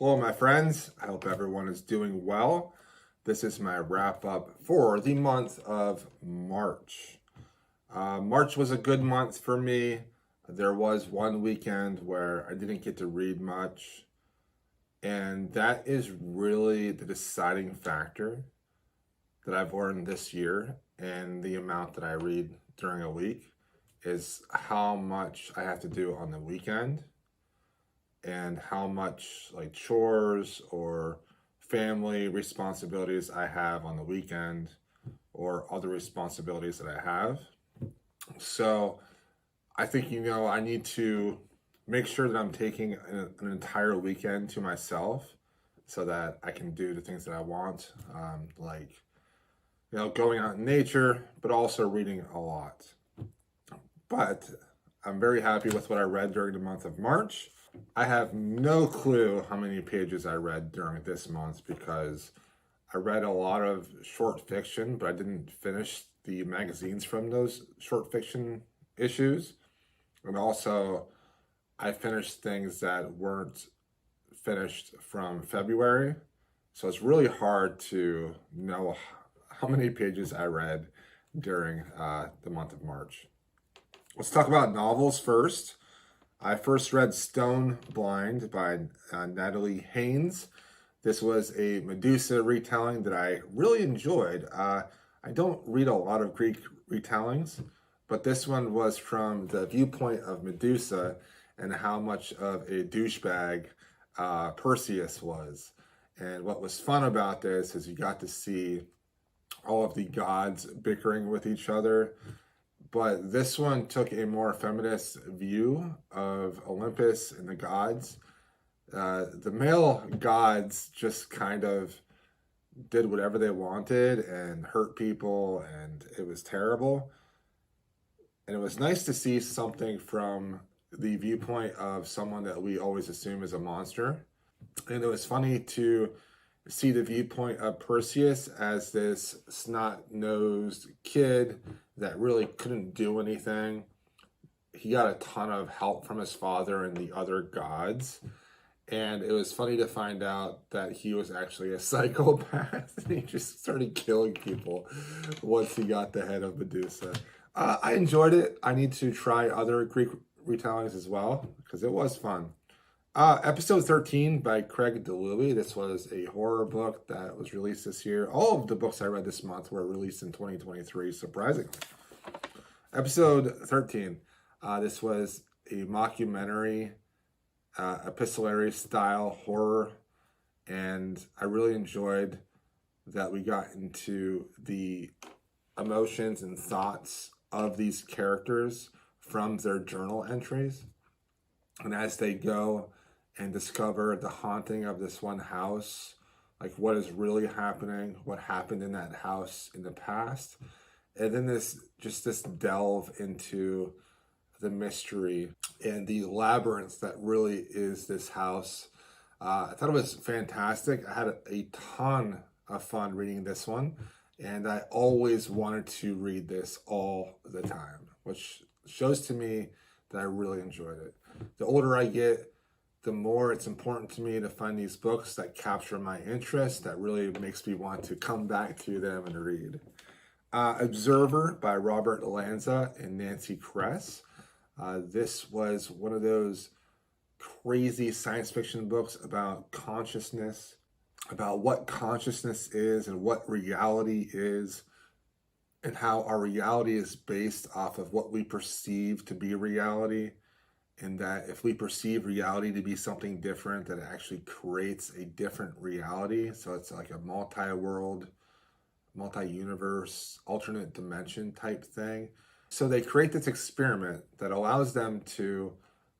Hello, my friends. I hope everyone is doing well. This is my wrap up for the month of March. March was a good month for me. There was one weekend where I didn't get to read much, and that is really the deciding factor that I've learned this year and the amount that I read during a week is how much I have to do on the weekend and how much like chores or family responsibilities I have on the weekend or other responsibilities that I have. So I think, I need to make sure that I'm taking an entire weekend to myself so that I can do the things that I want, going out in nature, but also reading a lot. But I'm very happy with what I read during the month of March. I have no clue how many pages I read during this month because I read a lot of short fiction, but I didn't finish the magazines from those short fiction issues. And also, I finished things that weren't finished from February. So it's really hard to know how many pages I read during the month of March. Let's talk about novels first. I first read Stone Blind by Natalie Haynes. This was a Medusa retelling that I really enjoyed. I don't read a lot of Greek retellings, but this one was from the viewpoint of Medusa and how much of a douchebag Perseus was. And what was fun about this is you got to see all of the gods bickering with each other. But this one took a more feminist view of Olympus and the gods. The male gods just kind of did whatever they wanted and hurt people, and it was terrible. And it was nice to see something from the viewpoint of someone that we always assume is a monster. And it was funny to see the viewpoint of Perseus as this snot-nosed kid that really couldn't do anything. He got a ton of help from his father and the other gods. And it was funny to find out that he was actually a psychopath. He just started killing people once he got the head of Medusa. I enjoyed it. I need to try other Greek retellings as well because it was fun. Episode 13 by Craig DeLuey. This was a horror book that was released this year. All of the books I read this month were released in 2023, surprisingly. Episode 13. This was a mockumentary, epistolary style horror, and I really enjoyed that we got into the emotions and thoughts of these characters from their journal entries. And as they go and discover the haunting of this one house, like what is really happening, what happened in that house in the past. And then this delve into the mystery and the labyrinth that really is this house. I thought it was fantastic. I had a ton of fun reading this one, and I always wanted to read this all the time, which shows to me that I really enjoyed it. The older I get, the more it's important to me to find these books that capture my interest, that really makes me want to come back to them and read. Observer by Robert Lanza and Nancy Kress. This was one of those crazy science fiction books about consciousness, about what consciousness is and what reality is, and how our reality is based off of what we perceive to be reality. And that if we perceive reality to be something different, that it actually creates a different reality. So it's like a multi-world, multi-universe, alternate dimension type thing. So they create this experiment that allows them to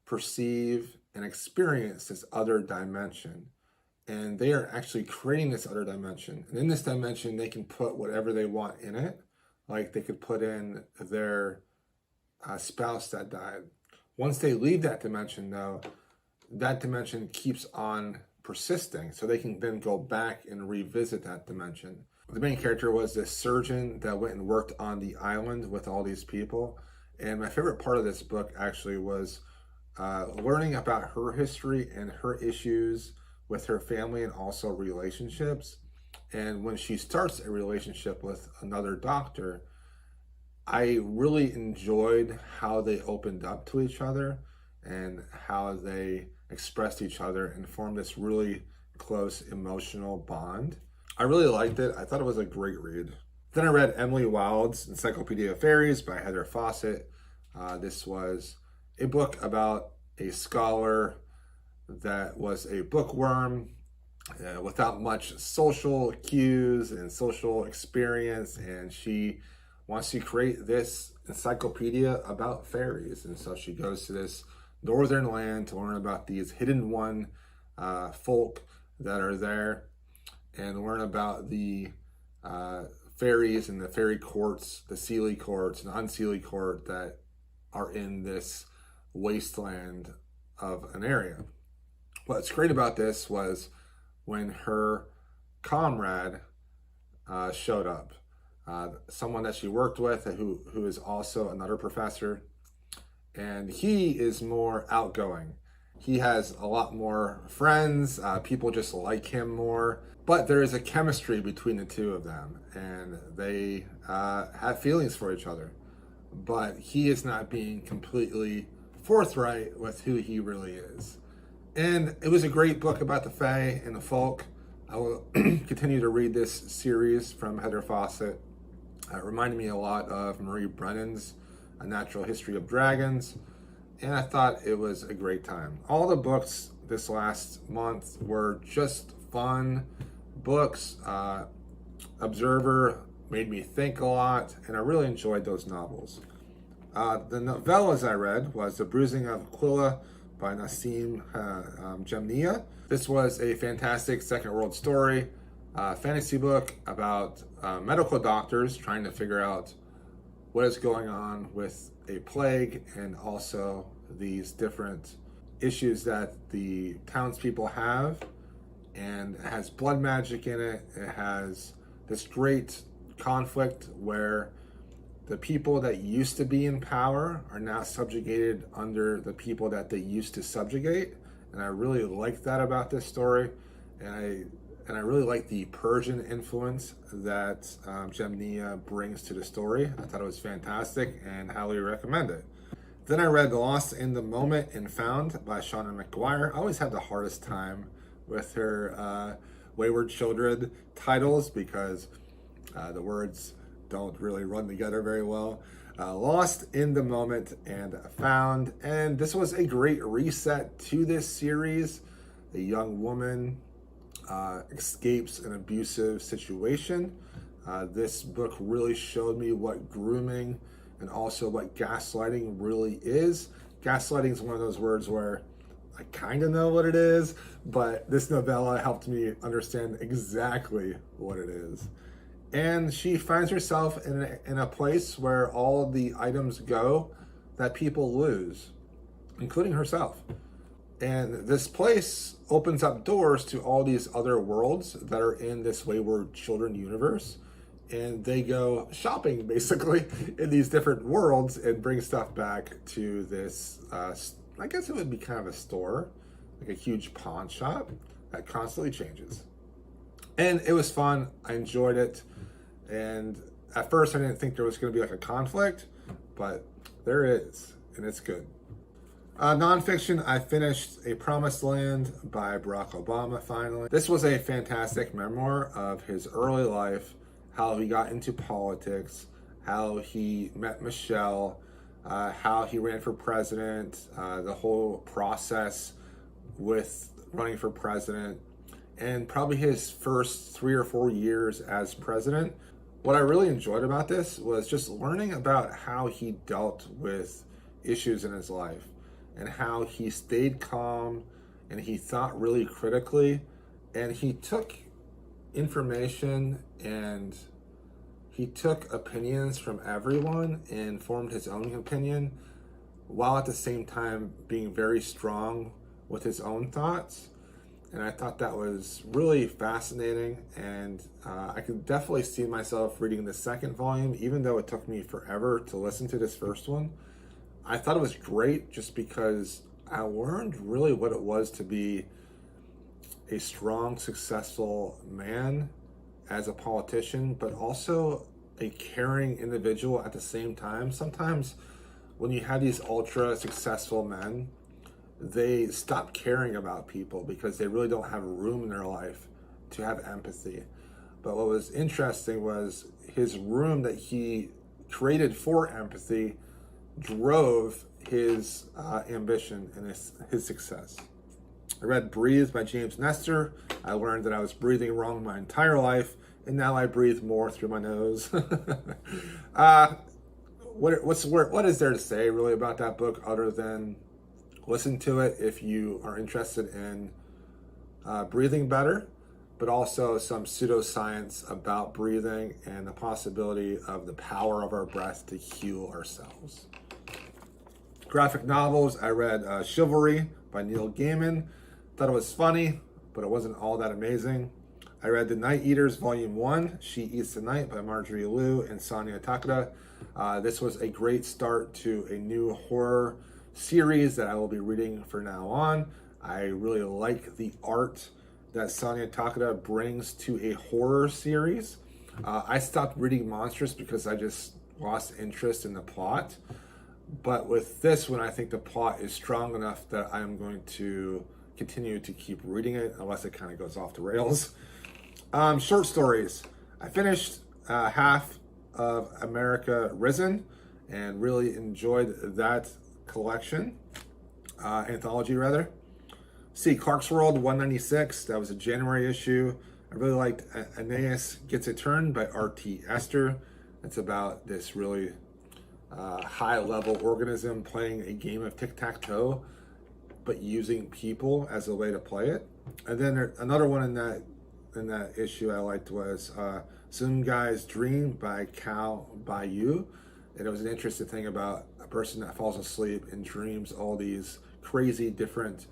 perceive and experience this other dimension. And they are actually creating this other dimension. And in this dimension, they can put whatever they want in it. Like they could put in their spouse that died. Once they leave that dimension, though, that dimension keeps on persisting. So they can then go back and revisit that dimension. The main character was this surgeon that went and worked on the island with all these people. And my favorite part of this book actually was learning about her history and her issues with her family and also relationships. And when she starts a relationship with another doctor, I really enjoyed how they opened up to each other and how they expressed each other and formed this really close emotional bond. I really liked it. I thought it was a great read. Then I read Emily Wilde's Encyclopedia of Fairies by Heather Fawcett. This was a book about a scholar that was a bookworm without much social cues and social experience, and she wants to create this encyclopedia about fairies. And so she goes to this northern land to learn about these hidden one folk that are there and learn about the fairies and the fairy courts, the Seelie courts and Unseelie court that are in this wasteland of an area. What's great about this was when her comrade showed up, someone that she worked with who is also another professor, and he is more outgoing. He has a lot more friends, people just like him more, but there is a chemistry between the two of them, and they have feelings for each other, but he is not being completely forthright with who he really is. And it was a great book about the Fae and the folk. I will continue to read this series from Heather Fawcett. It reminded me a lot of Marie Brennan's A Natural History of Dragons, and I thought it was a great time. All the books this last month were just fun books. Observer made me think a lot, and I really enjoyed those novels. The novellas I read was The Bruising of Aquila by Nassim Jamnia. This was a fantastic Second World story, fantasy book about medical doctors trying to figure out what is going on with a plague and also these different issues that the townspeople have. And it has blood magic in it. It has this great conflict where the people that used to be in power are now subjugated under the people that they used to subjugate. And I really like that about this story. And I really like the Persian influence that Jamnia brings to the story. I thought it was fantastic and highly recommend it. Then I read Lost in the Moment and Found by Shauna McGuire. I always had the hardest time with her Wayward Children titles because the words don't really run together very well. Lost in the Moment and Found. And this was a great reset to this series. A young woman escapes an abusive situation. This book really showed me what grooming and also what gaslighting really is. Gaslighting is one of those words where I kind of know what it is, but this novella helped me understand exactly what it is. And she finds herself in a place where all the items go that people lose, including herself. And this place opens up doors to all these other worlds that are in this Wayward Children universe. And they go shopping, basically, in these different worlds and bring stuff back to this, I guess it would be kind of a store, like a huge pawn shop that constantly changes. And it was fun. I enjoyed it. And at first I didn't think there was going to be like a conflict, but there is, and it's good. Nonfiction, I finished A Promised Land by Barack Obama finally. This was a fantastic memoir of his early life, how he got into politics, how he met Michelle, how he ran for president, the whole process with running for president, and probably his first 3 or 4 years as president. What I really enjoyed about this was just learning about how he dealt with issues in his life and how he stayed calm and he thought really critically and he took information and he took opinions from everyone and formed his own opinion while at the same time being very strong with his own thoughts. And I thought that was really fascinating, and I could definitely see myself reading the second volume, even though it took me forever to listen to this first one. I thought it was great just because I learned really what it was to be a strong, successful man as a politician, but also a caring individual at the same time. Sometimes when you have these ultra successful men, they stop caring about people because they really don't have room in their life to have empathy. But what was interesting was his room that he created for empathy drove his ambition and his success. I read Breathe by James Nestor. I learned that I was breathing wrong my entire life, and now I breathe more through my nose. What is there to say really about that book other than listen to it if you are interested in breathing better, but also some pseudoscience about breathing and the possibility of the power of our breath to heal ourselves. Graphic novels, I read Chivalry by Neil Gaiman. Thought it was funny, but it wasn't all that amazing. I read The Night Eaters Volume 1, She Eats the Night by Marjorie Liu and Sonia Takada. This was a great start to a new horror series that I will be reading from now on. I really like the art that Sonia Takada brings to a horror series. I stopped reading Monstrous because I just lost interest in the plot. But with this one, I think the plot is strong enough that I'm going to continue to keep reading it unless it kind of goes off the rails. Short stories. I finished half of America Risen and really enjoyed that collection, anthology rather. See, Clark's World 196, that was a January issue. I really liked Aeneas Gets a Turn by R.T. Esther. It's about this really high-level organism playing a game of tic-tac-toe, but using people as a way to play it. And then another one in that issue I liked was Some Guy's Dream by Cal Bayou. And it was an interesting thing about a person that falls asleep and dreams all these crazy different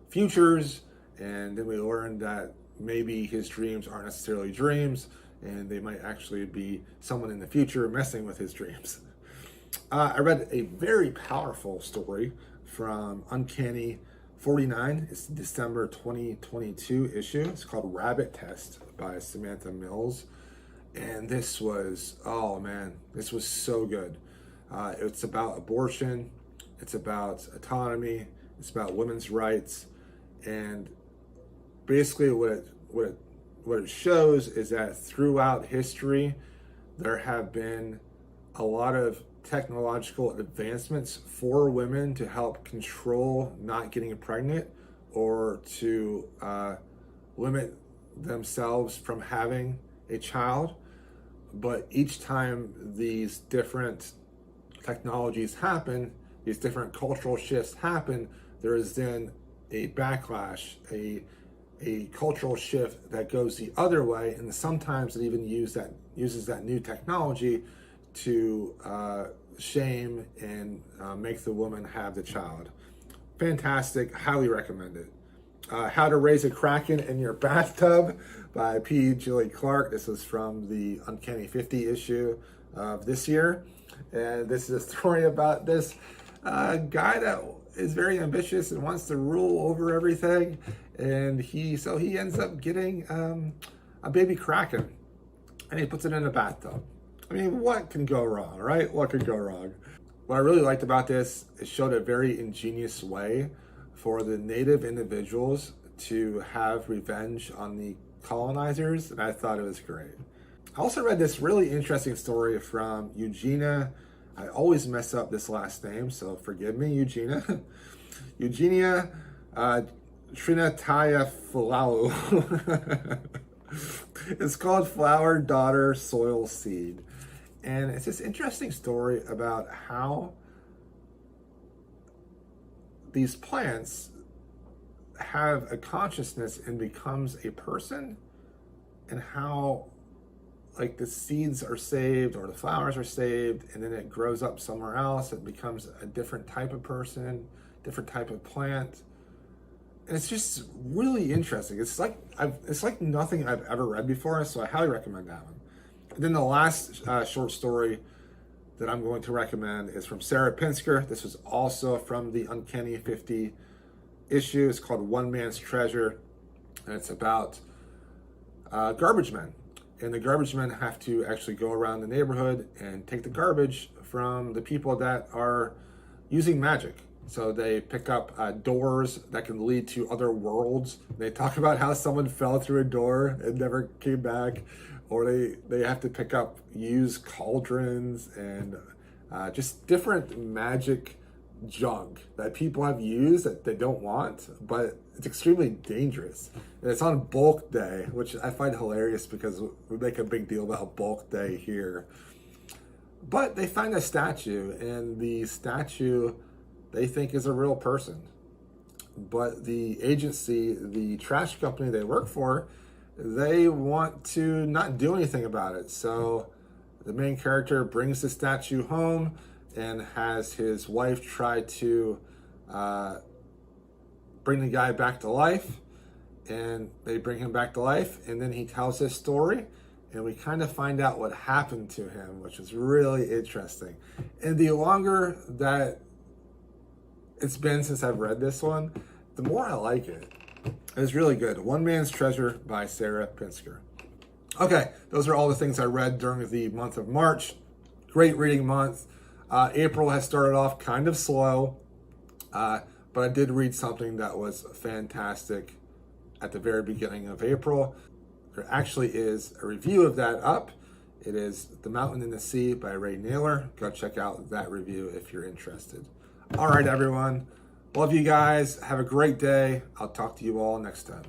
futures, and then we learned that maybe his dreams aren't necessarily dreams, and they might actually be someone in the future messing with his dreams. I read a very powerful story from Uncanny 49. It's the December 2022 issue. It's called Rabbit Test by Samantha Mills. And this was, oh man, this was so good. It's about abortion. It's about autonomy. It's about women's rights. And basically what it shows is that throughout history, there have been a lot of technological advancements for women to help control not getting pregnant or to limit themselves from having a child. But each time these different technologies happen, these different cultural shifts happen, there is then a backlash, a cultural shift that goes the other way, and sometimes it even uses that new technology to shame and make the woman have the child. Fantastic, highly recommend it. How to Raise a Kraken in Your Bathtub by P. Julie Clark. This is from the Uncanny 50 issue of this year. And this is a story about this guy that is very ambitious and wants to rule over everything. And he ends up getting a baby kraken, and he puts it in a bathtub. I mean, what can go wrong, right? What could go wrong? What I really liked about this, it showed a very ingenious way for the native individuals to have revenge on the colonizers, and I thought it was great. I also read this really interesting story from Eugenia. I always mess up this last name, so forgive me, Eugenia. Eugenia Trinitaya-Falau. It's called Flower Daughter Soil Seed. And it's this interesting story about how these plants have a consciousness and becomes a person, and how like the seeds are saved or the flowers are saved, and then it grows up somewhere else. It becomes a different type of person, different type of plant. And it's just really interesting. It's like nothing I've ever read before, so I highly recommend that one. And then the last short story that I'm going to recommend is from Sarah Pinsker. This was also from the Uncanny 50 issue. It's called One Man's Treasure. And it's about garbage men. And the garbage men have to actually go around the neighborhood and take the garbage from the people that are using magic. So they pick up doors that can lead to other worlds. They talk about how someone fell through a door and never came back. Or they have to pick up used cauldrons and just different magic junk that people have used that they don't want, but it's extremely dangerous. And it's on bulk day, which I find hilarious because we make a big deal about bulk day here. But they find a statue, and the statue they think is a real person. But the agency, the trash company they work for, they want to not do anything about it. So the main character brings the statue home and has his wife try to bring the guy back to life. And they bring him back to life, and then he tells his story, and we kind of find out what happened to him, which is really interesting. And the longer that it's been since I've read this one, the more I like it. It's really good. One Man's Treasure by Sarah Pinsker. Okay, those are all the things I read during the month of March. Great reading month. April has started off kind of slow, but I did read something that was fantastic at the very beginning of April. There actually is a review of that up. It is The Mountain and the Sea by Ray Naylor. Go check out that review if you're interested. All right, everyone. Love you guys. Have a great day. I'll talk to you all next time.